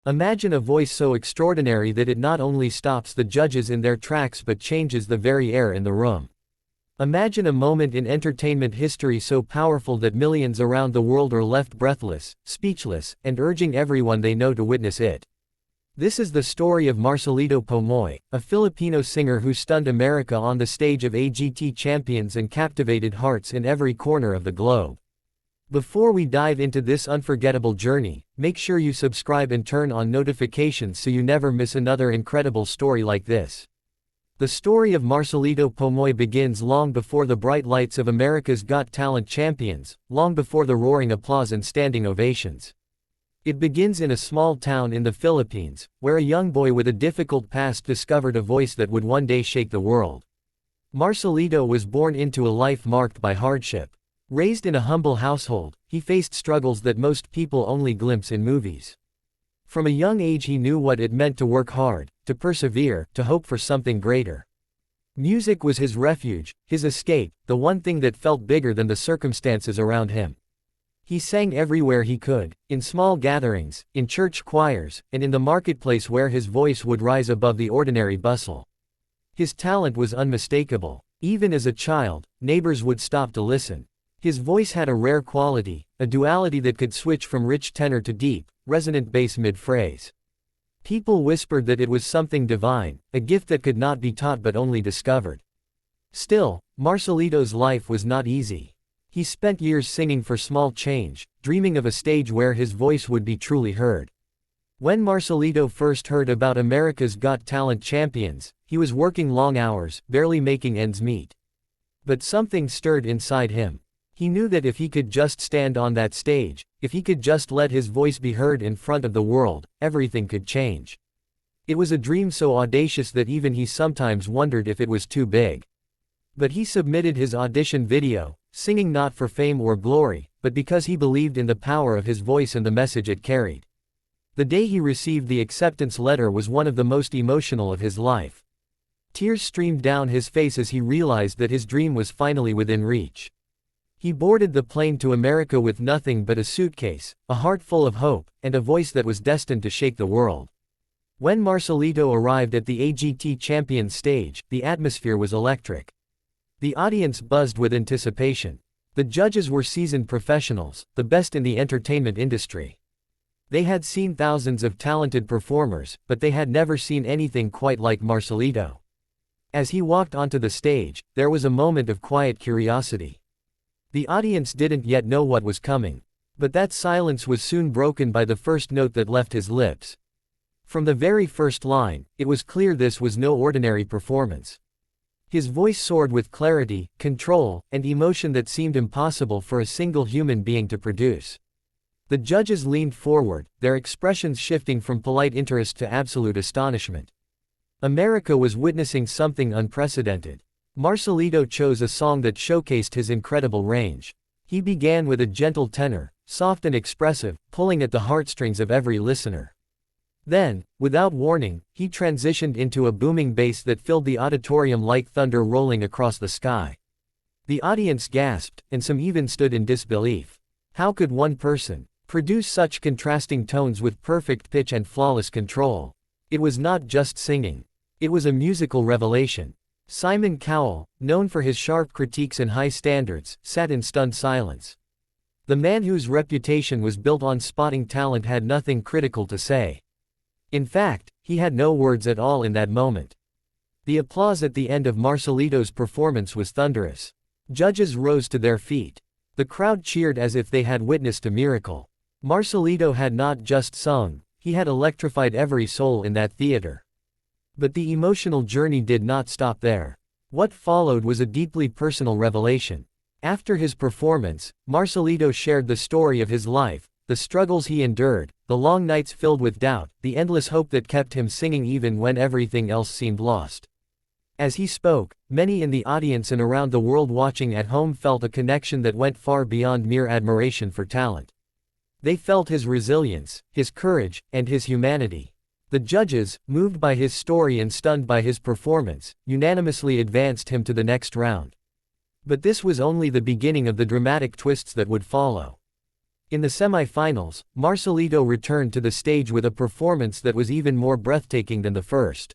Imagine a voice so extraordinary that it not only stops the judges in their tracks but changes the very air in the room. Imagine a moment in entertainment history so powerful that millions around the world are left breathless, speechless, and urging everyone they know to witness it. This is the story of Marcelito Pomoy, a Filipino singer who stunned America on the stage of AGT Champions and captivated hearts in every corner of the globe. Before we dive into this unforgettable journey, make sure you subscribe and turn on notifications so you never miss another incredible story like this. The story of Marcelito Pomoy begins long before the bright lights of America's Got Talent Champions, long before the roaring applause and standing ovations. It begins in a small town in the Philippines, where a young boy with a difficult past discovered a voice that would one day shake the world. Marcelito was born into a life marked by hardship. Raised in a humble household, he faced struggles that most people only glimpse in movies. From a young age he knew what it meant to work hard, to persevere, to hope for something greater. Music was his refuge, his escape, the one thing that felt bigger than the circumstances around him. He sang everywhere he could, in small gatherings, in church choirs, and in the marketplace where his voice would rise above the ordinary bustle. His talent was unmistakable. Even as a child, neighbors would stop to listen. His voice had a rare quality, a duality that could switch from rich tenor to deep, resonant bass mid-phrase. People whispered that it was something divine, a gift that could not be taught but only discovered. Still, Marcelito's life was not easy. He spent years singing for small change, dreaming of a stage where his voice would be truly heard. When Marcelito first heard about America's Got Talent Champions, he was working long hours, barely making ends meet. But something stirred inside him. He knew that if he could just stand on that stage, if he could just let his voice be heard in front of the world, everything could change. It was a dream so audacious that even he sometimes wondered if it was too big. But he submitted his audition video, singing not for fame or glory, but because he believed in the power of his voice and the message it carried. The day he received the acceptance letter was one of the most emotional of his life. Tears streamed down his face as he realized that his dream was finally within reach. He boarded the plane to America with nothing but a suitcase, a heart full of hope, and a voice that was destined to shake the world. When Marcelito arrived at the AGT Champions stage, the atmosphere was electric. The audience buzzed with anticipation. The judges were seasoned professionals, the best in the entertainment industry. They had seen thousands of talented performers, but they had never seen anything quite like Marcelito. As he walked onto the stage, there was a moment of quiet curiosity. The audience didn't yet know what was coming. But that silence was soon broken by the first note that left his lips. From the very first line, it was clear this was no ordinary performance. His voice soared with clarity, control, and emotion that seemed impossible for a single human being to produce. The judges leaned forward, their expressions shifting from polite interest to absolute astonishment. America was witnessing something unprecedented. Marcelito chose a song that showcased his incredible range. He began with a gentle tenor, soft and expressive, pulling at the heartstrings of every listener. Then, without warning, he transitioned into a booming bass that filled the auditorium like thunder rolling across the sky. The audience gasped, and some even stood in disbelief. How could one person produce such contrasting tones with perfect pitch and flawless control? It was not just singing. It was a musical revelation. Simon Cowell, known for his sharp critiques and high standards, sat in stunned silence. The man whose reputation was built on spotting talent had nothing critical to say. In fact, he had no words at all in that moment. The applause at the end of Marcelito's performance was thunderous. Judges rose to their feet. The crowd cheered as if they had witnessed a miracle. Marcelito had not just sung, he had electrified every soul in that theater. But the emotional journey did not stop there. What followed was a deeply personal revelation. After his performance, Marcelito shared the story of his life, the struggles he endured, the long nights filled with doubt, the endless hope that kept him singing even when everything else seemed lost. As he spoke, many in the audience and around the world watching at home felt a connection that went far beyond mere admiration for talent. They felt his resilience, his courage, and his humanity. The judges, moved by his story and stunned by his performance, unanimously advanced him to the next round. But this was only the beginning of the dramatic twists that would follow. In the semi-finals, Marcelito returned to the stage with a performance that was even more breathtaking than the first.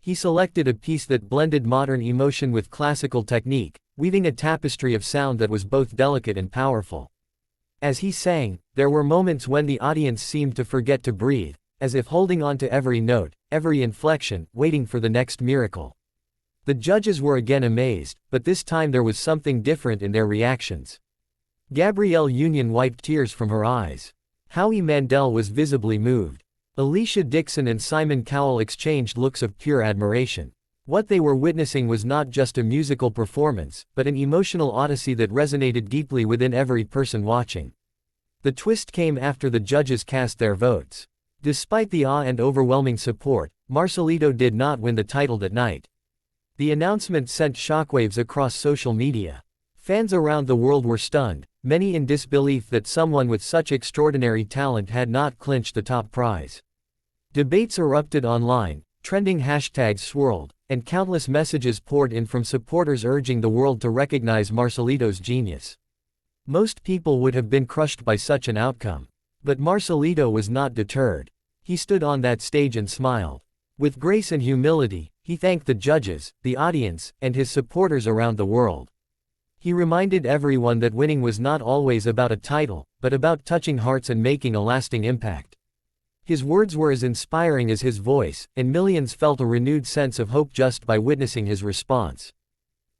He selected a piece that blended modern emotion with classical technique, weaving a tapestry of sound that was both delicate and powerful. As he sang, there were moments when the audience seemed to forget to breathe, as if holding on to every note, every inflection, waiting for the next miracle. The judges were again amazed, but this time there was something different in their reactions. Gabrielle Union wiped tears from her eyes. Howie Mandel was visibly moved. Alicia Dixon and Simon Cowell exchanged looks of pure admiration. What they were witnessing was not just a musical performance, but an emotional odyssey that resonated deeply within every person watching. The twist came after the judges cast their votes. Despite the awe and overwhelming support, Marcelito did not win the title that night. The announcement sent shockwaves across social media. Fans around the world were stunned, many in disbelief that someone with such extraordinary talent had not clinched the top prize. Debates erupted online, trending hashtags swirled, and countless messages poured in from supporters urging the world to recognize Marcelito's genius. Most people would have been crushed by such an outcome. But Marcelito was not deterred. He stood on that stage and smiled. With grace and humility, he thanked the judges, the audience, and his supporters around the world. He reminded everyone that winning was not always about a title, but about touching hearts and making a lasting impact. His words were as inspiring as his voice, and millions felt a renewed sense of hope just by witnessing his response.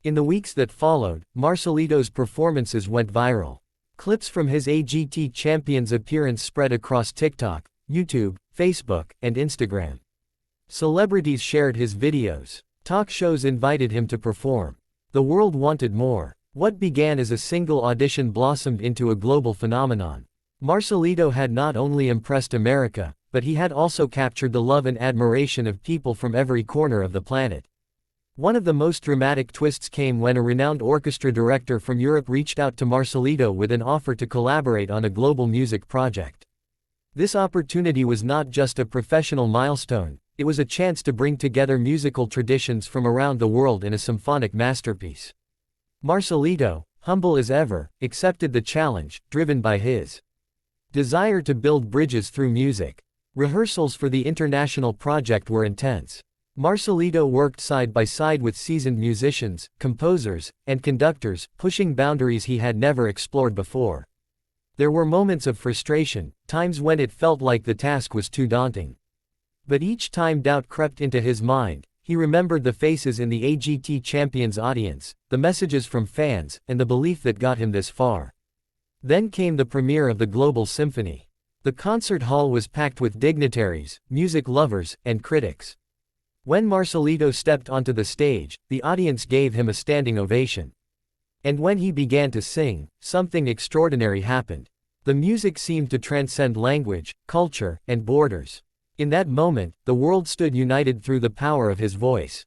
In the weeks that followed, Marcelito's performances went viral. Clips from his AGT Champions appearance spread across TikTok, YouTube, Facebook, and Instagram. Celebrities shared his videos. Talk shows invited him to perform. The world wanted more. What began as a single audition blossomed into a global phenomenon. Marcelito had not only impressed America, but he had also captured the love and admiration of people from every corner of the planet. One of the most dramatic twists came when a renowned orchestra director from Europe reached out to Marcelito with an offer to collaborate on a global music project. This opportunity was not just a professional milestone, it was a chance to bring together musical traditions from around the world in a symphonic masterpiece. Marcelito, humble as ever, accepted the challenge, driven by his desire to build bridges through music. Rehearsals for the international project were intense. Marcelito worked side by side with seasoned musicians, composers, and conductors, pushing boundaries he had never explored before. There were moments of frustration, times when it felt like the task was too daunting. But each time doubt crept into his mind, he remembered the faces in the AGT Champions audience, the messages from fans, and the belief that got him this far. Then came the premiere of the Global Symphony. The concert hall was packed with dignitaries, music lovers, and critics. When Marcelito stepped onto the stage, the audience gave him a standing ovation. And when he began to sing, something extraordinary happened. The music seemed to transcend language, culture, and borders. In that moment, the world stood united through the power of his voice.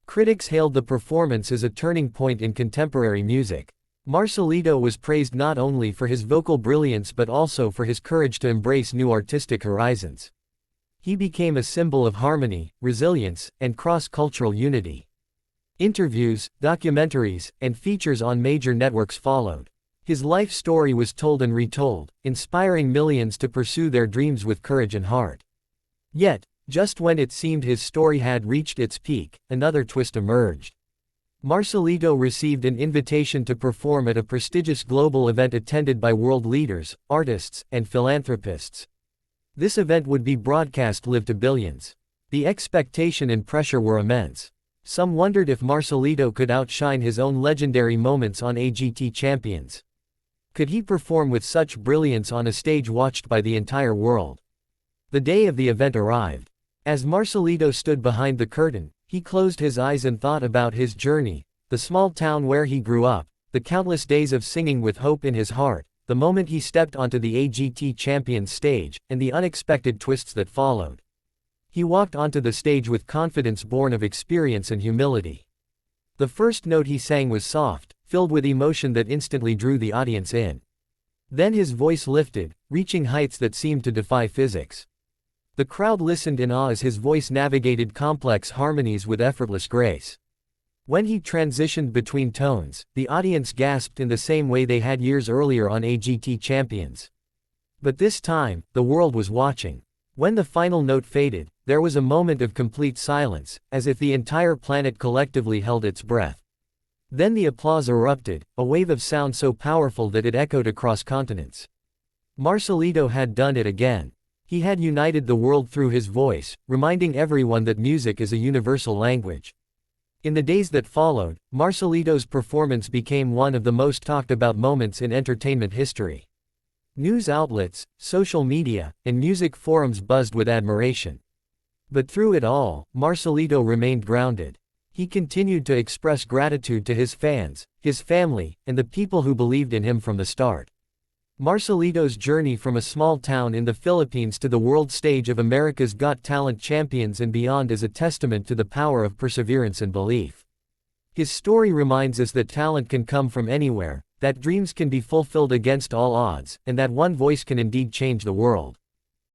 Critics hailed the performance as a turning point in contemporary music. Marcelito was praised not only for his vocal brilliance but also for his courage to embrace new artistic horizons. He became a symbol of harmony, resilience, and cross-cultural unity. Interviews, documentaries, and features on major networks followed. His life story was told and retold, inspiring millions to pursue their dreams with courage and heart. Yet, just when it seemed his story had reached its peak, another twist emerged. Marcelito received an invitation to perform at a prestigious global event attended by world leaders, artists, and philanthropists. This event would be broadcast live to billions. The expectation and pressure were immense. Some wondered if Marcelito could outshine his own legendary moments on AGT Champions. Could he perform with such brilliance on a stage watched by the entire world? The day of the event arrived. As Marcelito stood behind the curtain, he closed his eyes and thought about his journey, the small town where he grew up, the countless days of singing with hope in his heart, the moment he stepped onto the AGT Champions stage, and the unexpected twists that followed. He walked onto the stage with confidence born of experience and humility. The first note he sang was soft, filled with emotion that instantly drew the audience in. Then his voice lifted, reaching heights that seemed to defy physics. The crowd listened in awe as his voice navigated complex harmonies with effortless grace. When he transitioned between tones, the audience gasped in the same way they had years earlier on AGT Champions. But this time, the world was watching. When the final note faded, there was a moment of complete silence, as if the entire planet collectively held its breath. Then the applause erupted, a wave of sound so powerful that it echoed across continents. Marcelito had done it again. He had united the world through his voice, reminding everyone that music is a universal language. In the days that followed, Marcelito's performance became one of the most talked about moments in entertainment history. News outlets, social media, and music forums buzzed with admiration. But through it all, Marcelito remained grounded. He continued to express gratitude to his fans, his family, and the people who believed in him from the start. Marcelito's journey from a small town in the Philippines to the world stage of America's Got Talent Champions and beyond is a testament to the power of perseverance and belief. His story reminds us that talent can come from anywhere, that dreams can be fulfilled against all odds, and that one voice can indeed change the world.